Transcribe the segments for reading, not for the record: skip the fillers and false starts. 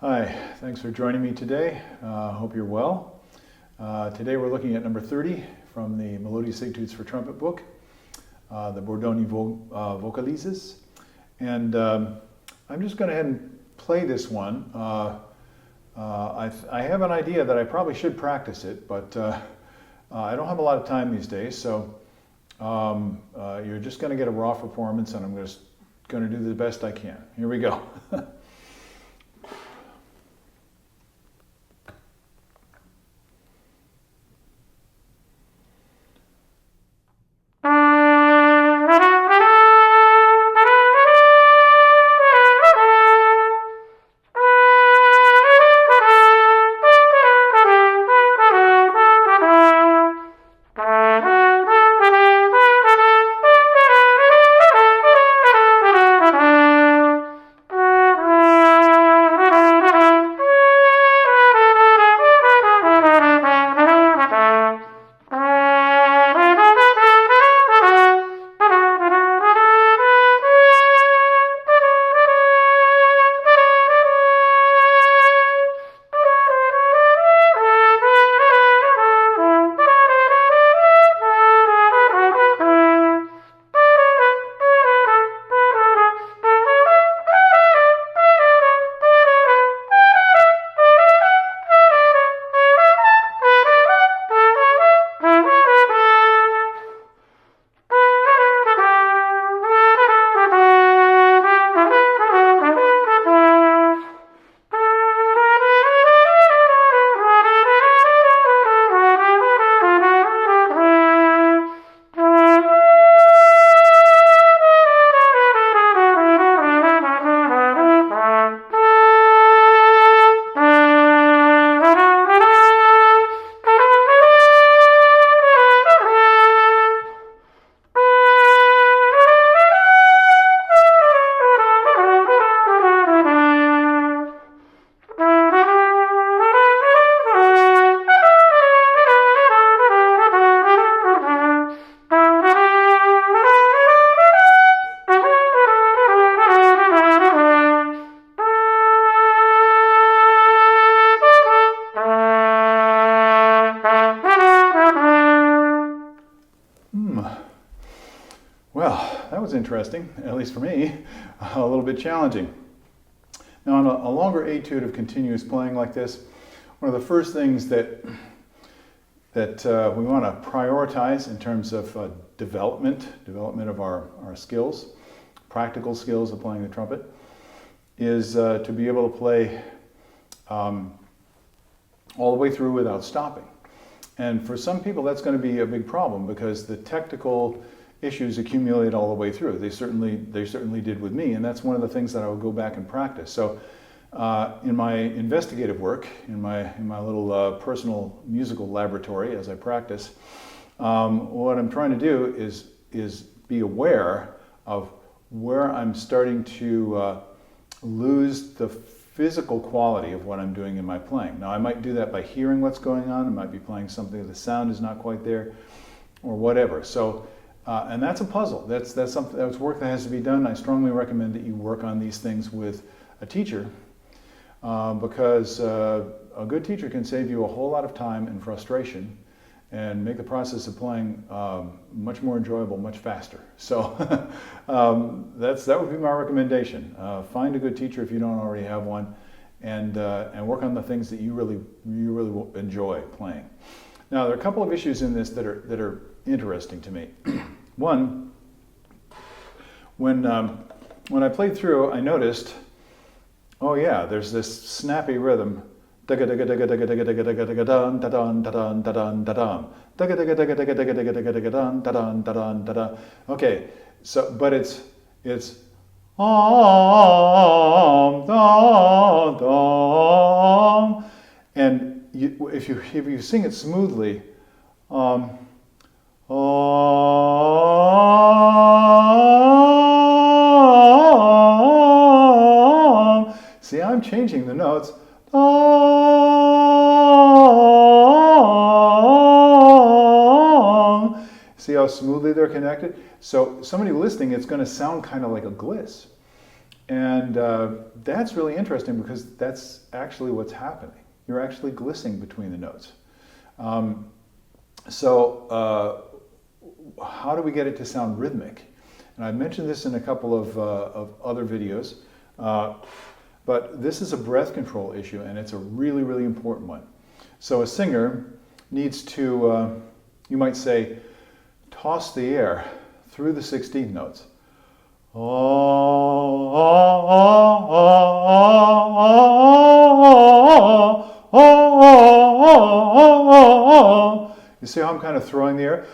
Hi, thanks for joining me today. Hope you're well. Today we're looking at number 30 from the Melodious Etudes for Trumpet book, the Bordogni Vocalises. And I'm just going to go ahead and play this one. I have an idea that I probably should practice it, but I don't have a lot of time these days, so you're just going to get a raw performance, and I'm just going to do the best I can. Here we go. Well, that was interesting, at least for me, a little bit challenging. Now, on a longer etude of continuous playing like this, one of the first things that we want to prioritize in terms of development of our skills, practical skills of playing the trumpet, is to be able to play all the way through without stopping. And for some people, that's going to be a big problem because the technical issues accumulate all the way through. They certainly did with me, and that's one of the things that I would go back and practice. So in my investigative work, in my little personal musical laboratory as I practice, what I'm trying to do is be aware of where I'm starting to lose the physical quality of what I'm doing in my playing. Now, I might do that by hearing what's going on. I might be playing something that the sound is not quite there, or whatever. So, and that's a puzzle. That's something. That's work that has to be done. I strongly recommend that you work on these things with a teacher, because a good teacher can save you a whole lot of time and frustration, and make the process of playing much more enjoyable, much faster. So that would be my recommendation. Find a good teacher if you don't already have one, and work on the things that you really enjoy playing. Now, there are a couple of issues in this that are interesting to me. One, when I played through, I noticed, oh yeah, there's this snappy rhythm. Okay, so but it's and if you sing it smoothly, see, I'm changing the notes. See how smoothly they're connected? So somebody listening, it's going to sound kind of like a gliss. And that's really interesting because that's actually what's happening. You're actually glissing between the notes. So how do we get it to sound rhythmic? And I've mentioned this in a couple of other videos, but this is a breath control issue, and it's a really, really important one. So a singer needs to, you might say, toss the air through the 16th notes. You see how I'm kind of throwing the air?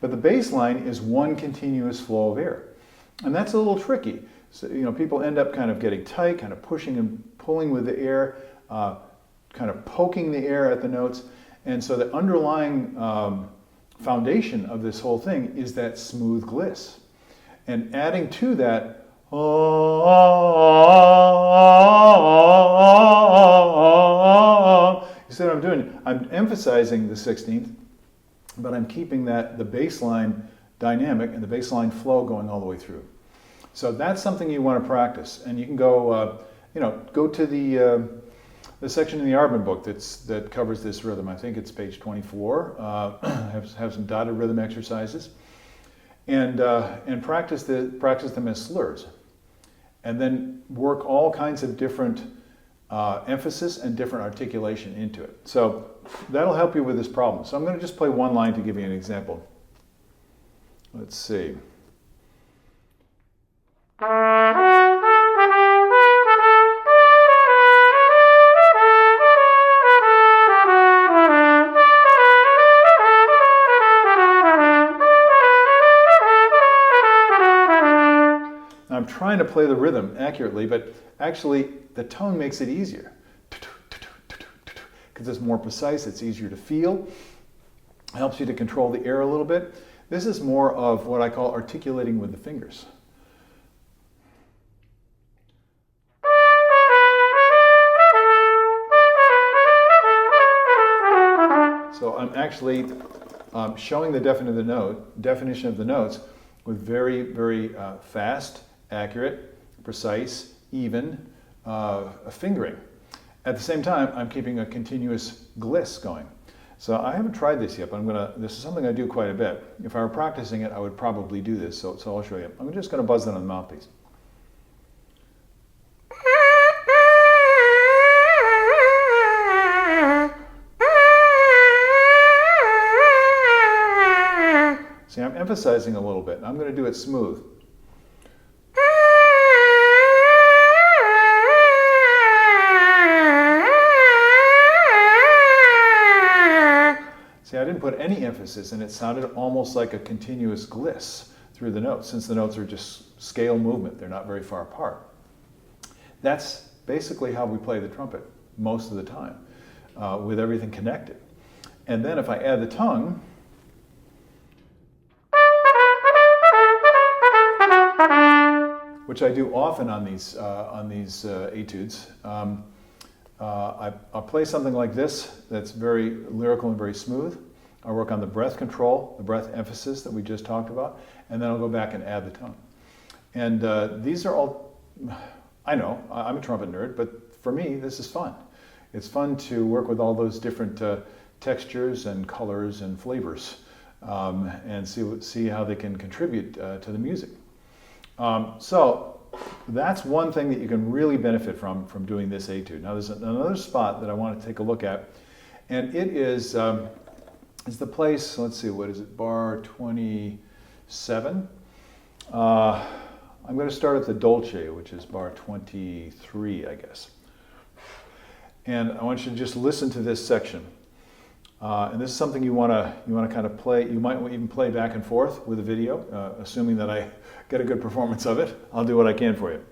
But the bass line is one continuous flow of air. And that's a little tricky. So, you know, people end up kind of getting tight, kind of pushing and pulling with the air, kind of poking the air at the notes. And so the underlying foundation of this whole thing is that smooth gliss. And adding to that, you see what I'm doing? I'm emphasizing the 16th, but I'm keeping the bass line dynamic and the bass line flow going all the way through. So that's something you want to practice. And you can go, go to the section in the Arbin book that covers this rhythm. I think it's page 24. Have some dotted rhythm exercises, and practice them as slurs, and then work all kinds of different emphasis and different articulation into it. So that'll help you with this problem. So I'm going to just play one line to give you an example. Let's see. I'm trying to play the rhythm accurately, but actually the tone makes it easier because it's more precise, it's easier to feel, it helps you to control the air a little bit. This is more of what I call articulating with the fingers. So I'm actually showing the definition of the notes with very, very fast, accurate, precise, even fingering. At the same time, I'm keeping a continuous gliss going. So I haven't tried this yet, but this is something I do quite a bit. If I were practicing it, I would probably do this, so I'll show you. I'm just going to buzz it on the mouthpiece. See, I'm emphasizing a little bit. I'm going to do it smooth. See, I didn't put any emphasis, and it sounded almost like a continuous gliss through the notes, since the notes are just scale movement. They're not very far apart. That's basically how we play the trumpet most of the time, with everything connected. And then if I add the tongue, which I do often on these etudes, I'll play something like this that's very lyrical and very smooth. I'll work on the breath control, the breath emphasis that we just talked about, and then I'll go back and add the tone. And these are all, I know, I'm a trumpet nerd, but for me, this is fun. It's fun to work with all those different textures and colors and flavors, and see how they can contribute to the music. So that's one thing that you can really benefit from doing this etude. Now there's another spot that I want to take a look at, and it is the place, let's see, what is it, bar 27. I'm going to start at the Dolce, which is bar 23, I guess. And I want you to just listen to this section. And this is something you want to kind of play. You might even play back and forth with the video, assuming that I get a good performance of it. I'll do what I can for you.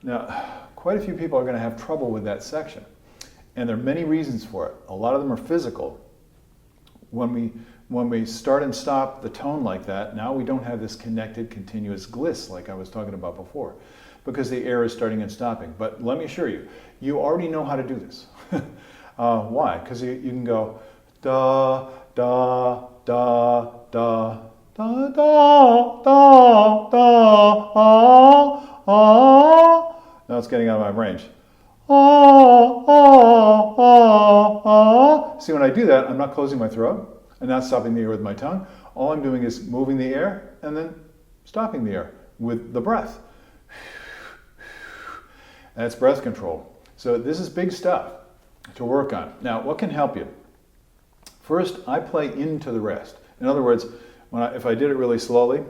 Now, quite a few people are going to have trouble with that section. And there are many reasons for it. A lot of them are physical. When we start and stop the tone like that, now we don't have this connected, continuous gliss like I was talking about before, because the air is starting and stopping. But let me assure you, you already know how to do this. Why? Because you can go da, da, da, da, da, da, da, da, ah, ah. Now it's getting out of my range. Ah, ah, ah, ah. See, when I do that, I'm not closing my throat. I'm not stopping the air with my tongue. All I'm doing is moving the air and then stopping the air with the breath. That's breath control. So this is big stuff to work on. Now, what can help you? First, I play into the rest. In other words, if I did it really slowly,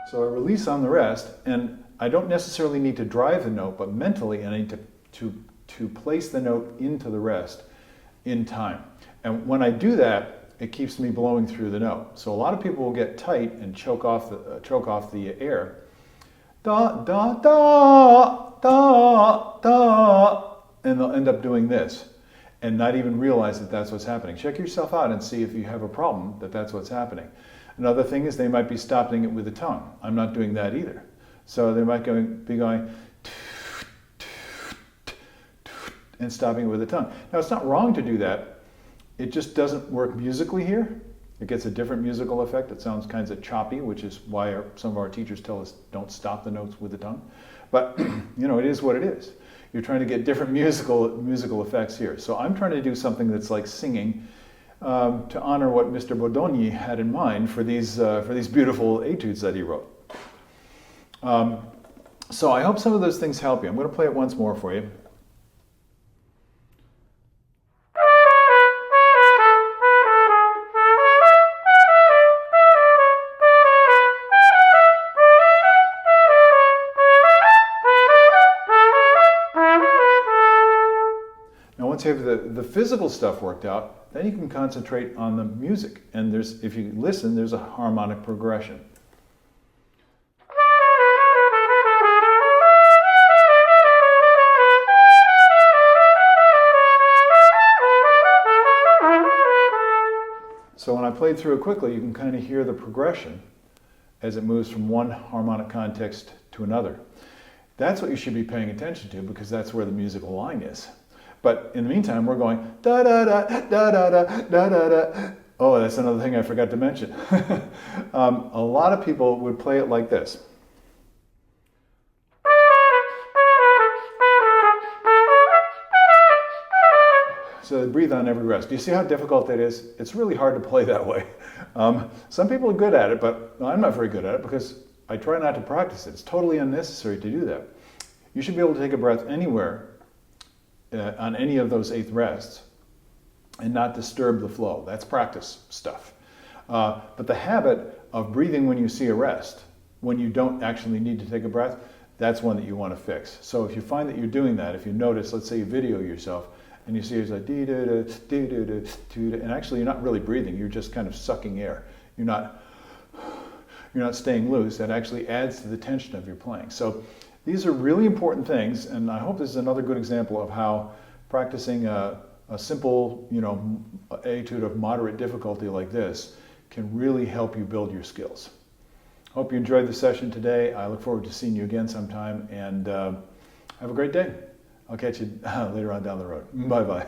so I release on the rest, and I don't necessarily need to drive the note, but mentally I need to place the note into the rest in time. And when I do that, it keeps me blowing through the note. So a lot of people will get tight and choke off the air. Da, da, da, da, da, and they'll end up doing this and not even realize that that's what's happening. Check yourself out and see if you have a problem that that's what's happening. Another thing is they might be stopping it with the tongue. I'm not doing that either. So they might be going and stopping it with the tongue. Now, it's not wrong to do that. It just doesn't work musically here. It gets a different musical effect. It sounds kind of choppy, which is why some of our teachers tell us don't stop the notes with the tongue. But it is what it is. You're trying to get different musical effects here. So I'm trying to do something that's like singing to honor what Mr. Bordogni had in mind for these beautiful etudes that he wrote. So I hope some of those things help you. I'm going to play it once more for you. Once you have the physical stuff worked out, then you can concentrate on the music. And if you listen, there's a harmonic progression. So when I played through it quickly, you can kind of hear the progression as it moves from one harmonic context to another. That's what you should be paying attention to, because that's where the musical line is. But in the meantime, we're going da da da da da da da da da. Oh, that's another thing I forgot to mention. A lot of people would play it like this. So they breathe on every rest. Do you see how difficult that is? It's really hard to play that way. Some people are good at it, but I'm not very good at it because I try not to practice it. It's totally unnecessary to do that. You should be able to take a breath anywhere on any of those 8th rests and not disturb the flow. That's practice stuff. But the habit of breathing when you see a rest, when you don't actually need to take a breath, that's one that you want to fix. So if you find that you're doing that, if you notice, let's say you video yourself and you see it's like dee da da dee da da dee da, and actually you're not really breathing, you're just kind of sucking air. You're not staying loose. That actually adds to the tension of your playing. So these are really important things, and I hope this is another good example of how practicing a simple, etude of moderate difficulty like this can really help you build your skills. Hope you enjoyed the session today. I look forward to seeing you again sometime, and have a great day. I'll catch you later on down the road. Bye-bye.